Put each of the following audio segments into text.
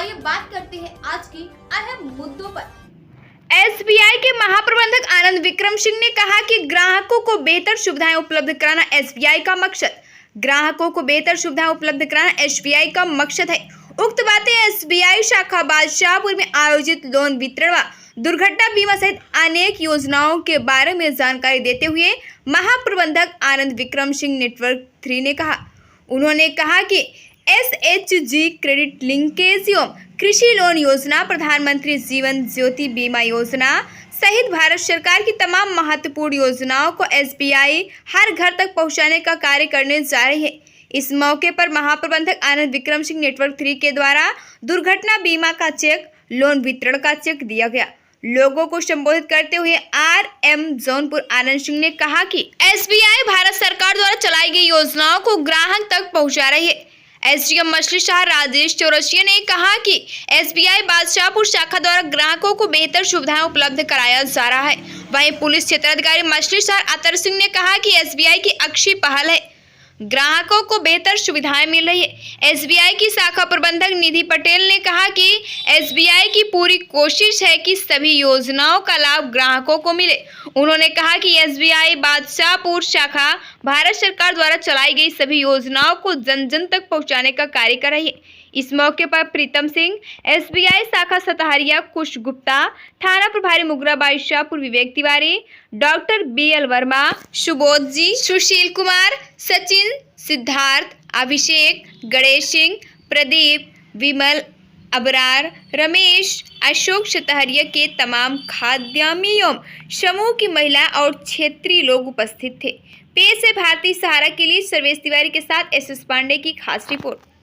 आइए बात करते हैं आज की अहम मुद्दों पर। एसबीआई के महाप्रबंधक आनंद विक्रम सिंह ने कहा कि ग्राहकों को बेहतर सुविधाएं उपलब्ध कराना एसबीआई का मकसद। ग्राहकों को बेहतर सुविधाएं उपलब्ध कराना एसबीआई का मकसद है। उक्त बातें एसबीआई शाखा बादशाहपुर में आयोजित लोन वितरण व दुर्घटना बीमा सहित अनेक योजनाओं के बारे में जानकारी देते हुए महाप्रबंधक आनंद विक्रम सिंह नेटवर्क 3 ने कहा। उन्होंने कहा कि एसएचजी क्रेडिट लिंकेज एवं कृषि लोन योजना, प्रधानमंत्री जीवन ज्योति बीमा योजना सहित भारत सरकार की तमाम महत्वपूर्ण योजनाओं को एसबीआई हर घर तक पहुंचाने का कार्य करने जा रही है। इस मौके पर महाप्रबंधक आनंद विक्रम सिंह नेटवर्क 3 के द्वारा दुर्घटना बीमा का चेक, लोन वितरण का चेक दिया गया। लोगों को संबोधित करते हुए आरएम जौनपुर आनंद सिंह ने कहा कि एसबीआई भारत सरकार द्वारा चलाई गई योजनाओं को ग्राहक तक पहुंचा रही है। एसडीएम मछली शहर राजेश चौरसिया ने कहा कि एसबीआई बादशाहपुर शाखा द्वारा ग्राहकों को बेहतर सुविधाएं उपलब्ध कराया जा रहा है। वहीं पुलिस क्षेत्राधिकारी मछली शहर अतर सिंह ने कहा कि एसबीआई की अच्छी पहल है, ग्राहकों को बेहतर सुविधाएं मिल रही है। एसबीआई की शाखा प्रबंधक निधि पटेल ने कहा कि एसबीआई की पूरी कोशिश है कि सभी योजनाओं का लाभ ग्राहकों को मिले। उन्होंने कहा कि एसबीआई बादशाहपुर शाखा भारत सरकार द्वारा चलाई गई सभी योजनाओं को जन जन तक पहुंचाने का कार्य कर रही है। इस मौके पर प्रीतम सिंह, एसबीआई शाखा सतहरिया, कुश गुप्ता, थाना प्रभारी मुगरा बादशाहपुर विवेक तिवारी, डॉक्टर बीएल वर्मा, सुबोध जी, सुशील कुमार, सचिन, सिद्धार्थ, अभिषेक, गणेश सिंह, प्रदीप, विमल, अबरार, रमेश, अशोक सतहरिया के तमाम खाद्यामी एवं समूह की महिला और क्षेत्रीय लोग उपस्थित थे। पेश है भारतीय सहारा के लिए सर्वेश तिवारी के साथ एसएस पांडे की खास रिपोर्ट।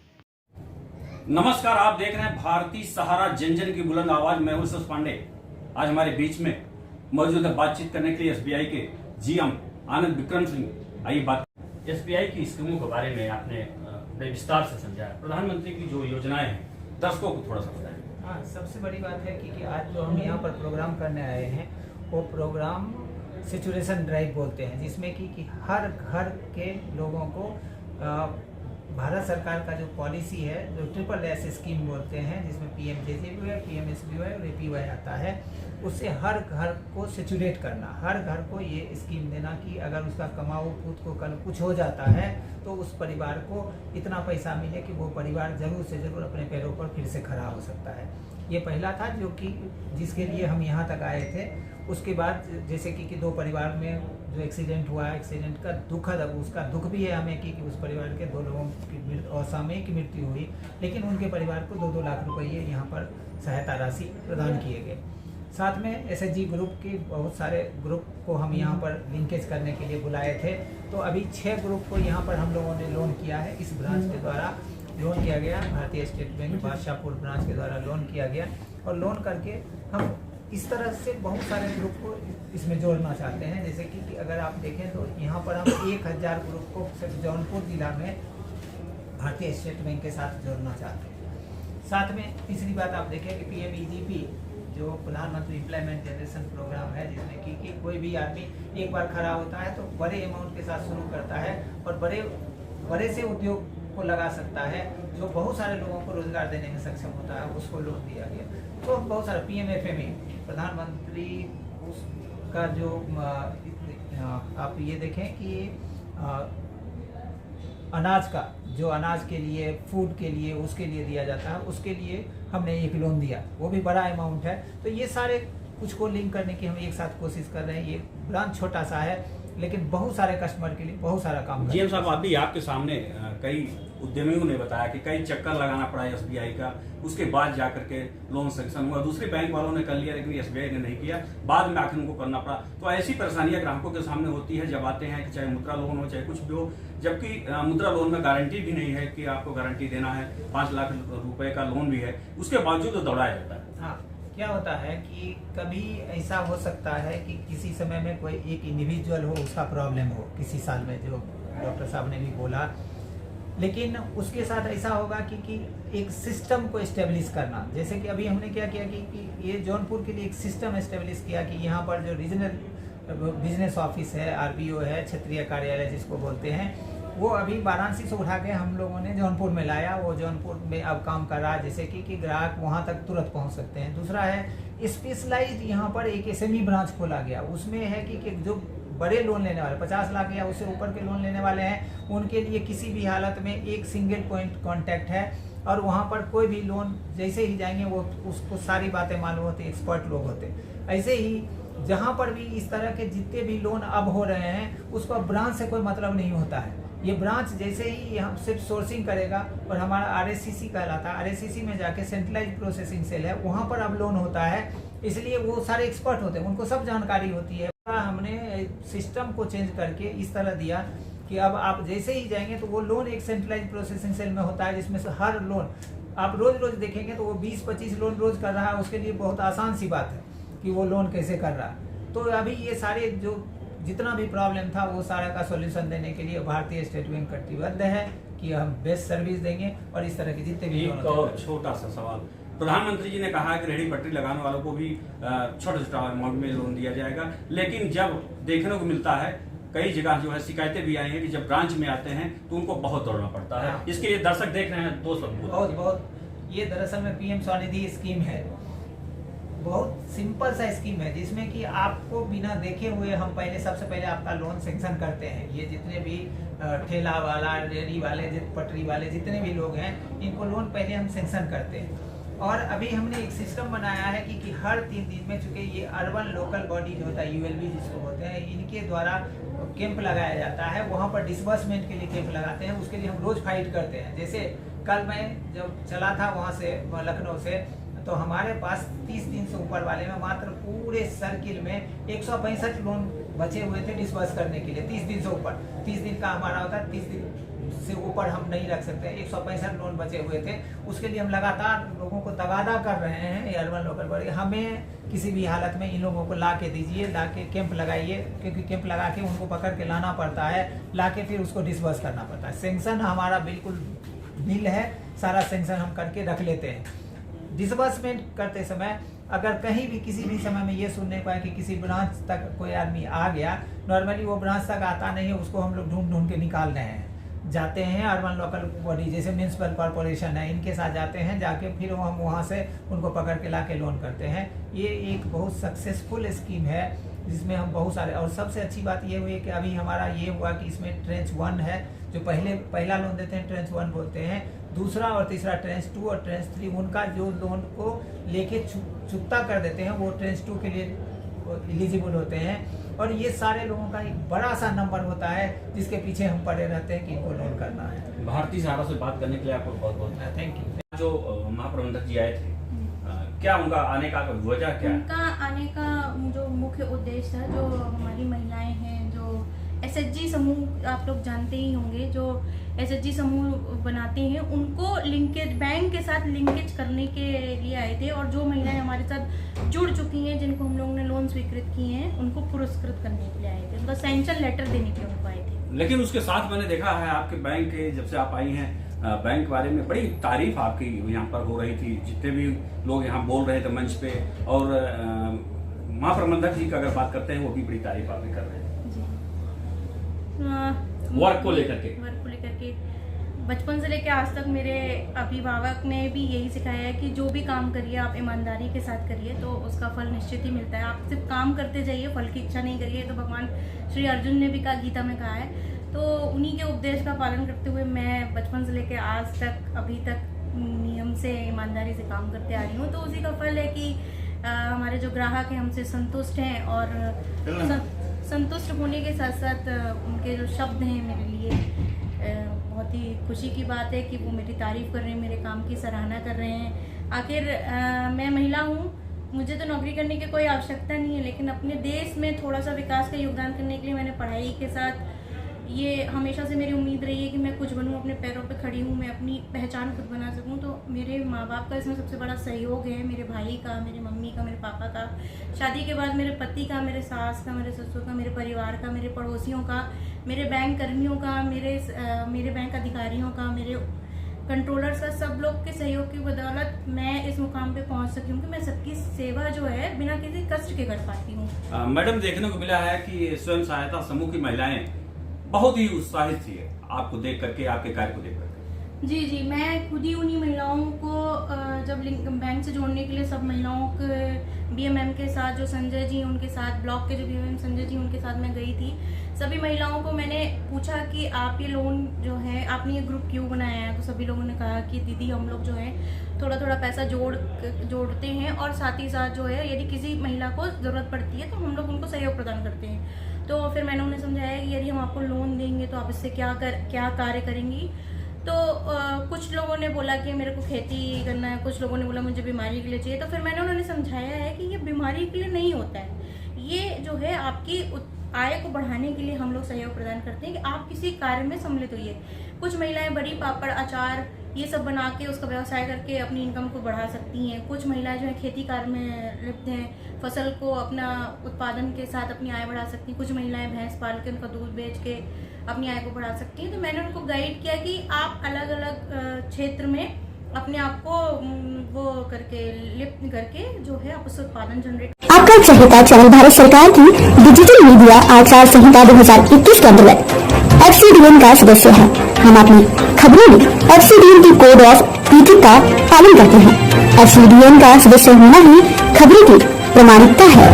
नमस्कार, आप देख रहे हैं भारतीय सहारा, जन जन की बुलंद आवाज। मैं हूं एसएस पांडे। आज हमारे बीच में मौजूद है बातचीत करने के लिए एसबीआई के जीएम आनंद विक्रम सिंह। आइए बात। एसबीआई की स्कीमों के बारे में आपने बड़े विस्तार से समझाया। प्रधानमंत्री की जो योजनाएं हैं, दर्शकों को थोड़ा सा बताएं। हाँ, सबसे बड़ी बात है कि आज जो हम यहाँ पर प्रोग्राम करने आए हैं वो प्रोग्राम सिचुएशन ड्राइव बोलते हैं, जिसमें कि हर घर के लोगों को भारत सरकार का जो पॉलिसी है, जो SSS स्कीम बोलते हैं, जिसमें PMJJBY, PMSBY और APY आता है, उससे हर घर को सिचुएट करना, हर घर को ये स्कीम देना कि अगर उसका कमाऊ खुद को कल कुछ हो जाता है तो उस परिवार को इतना पैसा मिले कि वो परिवार जरूर से जरूर अपने पैरों पर फिर से खड़ा हो सकता है। ये पहला था जो कि जिसके लिए हम यहाँ तक आए थे। उसके बाद जैसे कि दो परिवार में जो एक्सीडेंट हुआ, एक्सीडेंट का दुखद, उसका दुख भी है हमें कि उस परिवार के 2 लोगों की असामयिक मृत्यु हुई, लेकिन उनके परिवार को 2-2 लाख रुपये यहाँ पर सहायता राशि प्रदान किए गए। साथ में एसएचजी ग्रुप के बहुत सारे ग्रुप को हम यहाँ पर लिंकेज करने के लिए बुलाए थे। तो अभी 6 ग्रुप को यहाँ पर हम लोगों ने लोन किया है। इस ब्रांच के द्वारा लोन किया गया, भारतीय स्टेट बैंक बादशाहपुर ब्रांच के द्वारा लोन किया गया। और लोन करके हम इस तरह से बहुत सारे ग्रुप को इसमें जोड़ना चाहते हैं। जैसे कि अगर आप देखें तो यहाँ पर हम 1000 ग्रुप को सिर्फ जौनपुर जिला में भारतीय स्टेट बैंक के साथ जोड़ना चाहते हैं। साथ में तीसरी बात आप देखें कि PMEGP जो प्रधानमंत्री एम्प्लॉयमेंट जनरेशन प्रोग्राम है, जिसमें कि कोई भी आदमी एक बार खड़ा होता है तो बड़े अमाउंट के साथ शुरू करता है और बड़े से उद्योग को लगा सकता है, जो बहुत सारे लोगों को रोजगार देने में सक्षम होता है, उसको लोन दिया गया। तो बहुत सारा PMFME, प्रधानमंत्री उसका जो आप ये देखें कि अनाज का जो अनाज के लिए, फूड के लिए, उसके लिए दिया जाता है, उसके लिए हमने एक लोन दिया, वो भी बड़ा अमाउंट है। तो ये सारे कुछ को लिंक करने की हम एक साथ कोशिश कर रहे हैं। ये ब्रांच छोटा सा है लेकिन बहुत सारे कस्टमर के लिए बहुत सारा काम। जीएम साहब, अभी आपके सामने कई उद्यमियों ने बताया कि कई चक्कर लगाना पड़ा एसबीआई का, उसके बाद जाकर के लोन सेंक्शन हुआ। दूसरे बैंक वालों ने कर लिया लेकिन एसबीआई ने नहीं किया, बाद में आखिर उनको करना पड़ा। तो ऐसी परेशानियां ग्राहकों के सामने होती है जब आते हैं, चाहे मुद्रा लोन हो चाहे कुछ भी हो, जबकि मुद्रा लोन में गारंटी भी नहीं है कि आपको गारंटी देना है, 5 लाख रुपए का लोन भी है, उसके बावजूद तो दौड़ाया जाता है। हाँ, क्या होता है कि कभी ऐसा हो सकता है कि किसी समय में कोई एक इंडिविजुअल हो, उसका प्रॉब्लम हो, किसी साल में, जो डॉक्टर साहब ने भी बोला, लेकिन उसके साथ ऐसा होगा कि एक सिस्टम को इस्टेब्लिश करना। जैसे कि अभी हमने क्या किया कि ये जौनपुर के लिए एक सिस्टम इस्टेब्लिश किया कि यहाँ पर जो रीजनल बिजनेस ऑफिस है, RBO है, क्षेत्रीय कार्यालय जिसको बोलते हैं, वो अभी वाराणसी से उठा के हम लोगों ने जौनपुर में लाया। वो जौनपुर में अब काम कर रहा है, जैसे कि ग्राहक वहाँ तक तुरंत पहुँच सकते हैं। दूसरा है स्पेशलाइज्ड यहाँ पर एक SME ब्रांच खोला गया। उसमें है कि जो बड़े लोन लेने वाले 50 लाख या उससे ऊपर के लोन लेने वाले हैं, उनके लिए किसी भी हालत में एक सिंगल पॉइंट कांटेक्ट है और वहाँ पर कोई भी लोन जैसे ही जाएंगे वो उसको सारी बातें मालूम होती, एक्सपर्ट लोग होते। ऐसे ही जहाँ पर भी इस तरह के जितने भी लोन अब हो रहे हैं उसका ब्रांच से कोई मतलब नहीं होता है। ये ब्रांच जैसे ही हम सिर्फ सोर्सिंग करेगा और हमारा RSCC कहलाता है, RSCC में जाके सेंट्रलाइज प्रोसेसिंग सेल है, वहाँ पर अब लोन होता है। इसलिए वो सारे एक्सपर्ट होते हैं, उनको सब जानकारी होती है। हमने सिस्टम को चेंज करके इस तरह दिया कि अब आप जैसे ही जाएंगे तो वो लोन एक सेंट्रलाइज प्रोसेसिंग सेल में होता है, जिसमें से हर लोन आप रोज रोज देखेंगे तो वो 20-25 लोन रोज कर रहा है। उसके लिए बहुत आसान सी बात है कि वो लोन कैसे कर रहा है। तो अभी ये सारे जो जितना भी प्रॉब्लम था वो सारा का सॉल्यूशन देने के लिए भारतीय स्टेट बैंक कटिबद्ध है कि हम बेस्ट सर्विस देंगे और इस तरह के जितने भी एक और छोटा सा सवाल, प्रधानमंत्री जी ने कहा कि रेहड़ी पटरी लगाने वालों को भी छोटा छोटा अमाउंट में लोन दिया जाएगा, लेकिन जब देखने को मिलता है कई जगह जो है शिकायतें भी आई हैं कि जब ब्रांच में आते हैं तो उनको बहुत दौड़ना पड़ता है। इसके लिए दर्शक देख रहे हैं, दो शब्द बहुत ये दरअसल में PM स्वनिधि स्कीम है, बहुत सिंपल सा स्कीम है जिसमें कि आपको बिना देखे हुए हम सबसे पहले आपका लोन सेंक्शन करते हैं। ये जितने भी ठेला वाला, रेहड़ी वाले, पटरी वाले जितने भी लोग हैं इनको लोन पहले हम सेंक्शन करते हैं। और अभी हमने एक सिस्टम बनाया है कि हर 3 दिन में, चूंकि ये अर्बन लोकल बॉडी जो होता है ULB जिसको होते हैं, इनके द्वारा कैंप लगाया जाता है। वहाँ पर डिसबर्समेंट के लिए कैंप लगाते हैं, उसके लिए हम रोज फाइट करते हैं। जैसे कल मैं जब चला था वहाँ से लखनऊ से, तो हमारे पास 30 दिन से ऊपर वाले में मात्र पूरे सर्किल में 165 लोन बचे हुए थे डिसबर्स करने के लिए। 30 दिन से ऊपर, 30 दिन का हमारा होता है, 30 दिन से ऊपर हम नहीं रख सकते। 165 लोन बचे हुए थे, उसके लिए हम लगातार लोगों को तगादा कर रहे हैं। ये अर्बन लोकल बॉडी हमें किसी भी हालत में इन लोगों को ला के दीजिए, ला के कैंप लगाइए, क्योंकि कैंप लगा के उनको पकड़ के लाना पड़ता है, ला के फिर उसको डिसबर्स करना पड़ता है। सेंक्शन हमारा बिल्कुल नील है, सारा सेंक्शन हम करके रख लेते हैं। डिसबर्समेंट करते समय अगर कहीं भी किसी भी समय में ये सुनने पाए कि किसी ब्रांच तक कोई आदमी आ गया, नॉर्मली वो ब्रांच तक आता नहीं है, उसको हम लोग ढूंढ के निकाल रहे हैं। जाते हैं अर्बन लोकल बॉडी जैसे म्यूनसिपल कॉर्पोरेशन है, इनके साथ जाते हैं, जाके फिर हम वहाँ से उनको पकड़ के ला के लोन करते हैं। ये एक बहुत सक्सेसफुल स्कीम है जिसमें हम बहुत सारे, और सबसे अच्छी बात ये हुई कि अभी हमारा ये हुआ कि इसमें ट्रेंच 1 है, जो पहला लोन देते हैं ट्रेंच 1 बोलते हैं, दूसरा और तीसरा ट्रेंच 2 और ट्रेंच 3 उनका जो लोन को लेके चुकता कर देते हैं वो ट्रेंच 2 के लिए एलिजिबल होते हैं। और ये सारे लोगों का एक बड़ा सा नंबर होता है जिसके पीछे हम पड़े रहते हैं कि इनको लोन करना है। भारतीय सहारा से बात करने के लिए आपको बहुत बहुत थैंक यू। जो महाप्रबंधक जी आए थे, क्या उनका आने का वजह क्या? उनका आने का जो मुख्य उद्देश्य था, जो हमारी महिलाएं हैं, जो SHG समूह आप लोग जानते ही होंगे, जो SHG समूह बनाते हैं, उनको लिंकेज बैंक के साथ लिंकेज करने के लिए आए थे। और जो महिलाएं हमारे साथ जुड़ चुकी हैं, जिनको हम लोगों ने लोन स्वीकृत किए हैं, उनको पुरस्कृत करने के लिए आए थे, उनका सैंक्शन लेटर देने के लिए उनको आए थे। लेकिन उसके साथ मैंने देखा है आपके बैंक के, जब से आप आई हैं, बैंक बारे में बड़ी तारीफ आपकी यहाँ पर हो रही थी, जितने भी लोग यहाँ बोल रहे थे मंच पे, और महाप्रबंधक जी की अगर बात करते हैं वो भी बड़ी तारीफ आपकी कर रहे हैं वर्क को लेकर के। बचपन से लेकर आज तक मेरे अभिभावक ने भी यही सिखाया है कि जो भी काम करिए आप ईमानदारी के साथ करिए तो उसका फल निश्चित ही मिलता है। आप सिर्फ काम करते जाइए, फल की इच्छा नहीं करिए। तो भगवान श्री अर्जुन ने भी कहा, गीता में कहा है। तो उन्हीं के उपदेश का पालन करते हुए मैं बचपन से लेकर आज तक अभी तक नियम से, ईमानदारी से काम करते आ रही हूँ। तो उसी का फल है कि हमारे जो ग्राहक हैं हमसे संतुष्ट हैं, और संतुष्ट होने के साथ साथ उनके जो शब्द हैं मेरे लिए बहुत ही खुशी की बात है कि वो मेरी तारीफ कर रहे हैं, मेरे काम की सराहना कर रहे हैं। आखिर मैं महिला हूँ, मुझे तो नौकरी करने की कोई आवश्यकता नहीं है, लेकिन अपने देश में थोड़ा सा विकास का योगदान करने के लिए मैंने पढ़ाई के साथ, ये हमेशा से मेरी उम्मीद रही है कि मैं कुछ बनूं, अपने पैरों पे खड़ी हूँ, मैं अपनी पहचान खुद बना सकूं। तो मेरे माँ बाप का इसमें सबसे बड़ा सहयोग है, मेरे भाई का, मेरे मम्मी का, मेरे पापा का, शादी के बाद मेरे पति का, मेरे सास का, मेरे ससुर का, मेरे परिवार का, मेरे पड़ोसियों का, मेरे बैंक कर्मियों का, मेरे बैंक अधिकारियों का, मेरे कंट्रोलर्स का, सब लोग के सहयोग की बदौलत मैं इस मुकाम पे पहुंच सकी हूँ कि मैं सबकी सेवा जो है बिना किसी कष्ट के कर पाती हूँ। मैडम, देखने को मिला है कि स्वयं सहायता समूह की महिलाएं बहुत ही उत्साहित थी आपको देख करके, आपके कार्य को देख करके। जी, मैं खुद ही उन्हीं महिलाओं को जब लिंक बैंक से जोड़ने के लिए सब महिलाओं के बीएमएम के साथ, जो संजय जी उनके साथ, ब्लॉक के जो बीएमएम संजय जी उनके साथ मैं गई थी। सभी महिलाओं को मैंने पूछा कि आप ये लोन जो है, आपने ये ग्रुप क्यों बनाया है? तो सभी लोगों ने कहा कि दीदी हम लोग जो है थोड़ा थोड़ा पैसा जोड़ते हैं और साथ ही साथ जो है यदि किसी महिला को ज़रूरत पड़ती है तो हम लोग उनको सहयोग प्रदान करते हैं। तो फिर मैंने उन्हें समझाया कि यदि हम आपको लोन देंगे तो आप इससे क्या कार्य करेंगी। तो कुछ लोगों ने बोला कि मेरे को खेती करना है, कुछ लोगों ने बोला मुझे बीमारी के लिए चाहिए। तो फिर मैंने उन्हें समझाया है कि ये बीमारी के लिए नहीं होता है, ये जो है आपकी आय को बढ़ाने के लिए हम लोग सहयोग प्रदान करते हैं कि आप किसी कार्य में सम्मिलित होइए। कुछ महिलाएं बड़ी पापड़, अचार ये सब बना के उसका व्यवसाय करके अपनी इनकम को बढ़ा सकती हैं। कुछ महिलाएं जो है खेती कार्य में लिप्त हैं, फसल को अपना उत्पादन के साथ अपनी आय बढ़ा सकती हैं। कुछ महिलाएं भैंस पाल के उनका दूध बेच के अपनी आय को बढ़ा सकती हैं। तो मैंने उनको गाइड किया कि आप अलग अलग क्षेत्र में अपने आप को वो करके लिप्त करके जो है आप उससे उत्पादन जनरेट। आपका चहेता चैनल भारत सरकार की डिजिटल मीडिया आचार संहिता 2021 के अंतर्गत FCDN का सदस्य है। हम अपनी खबरों में FCDN की कोड ऑफ इथिक्स का पालन करते हैं। FCDN का सदस्य होना ही खबरों की प्रामाणिकता है।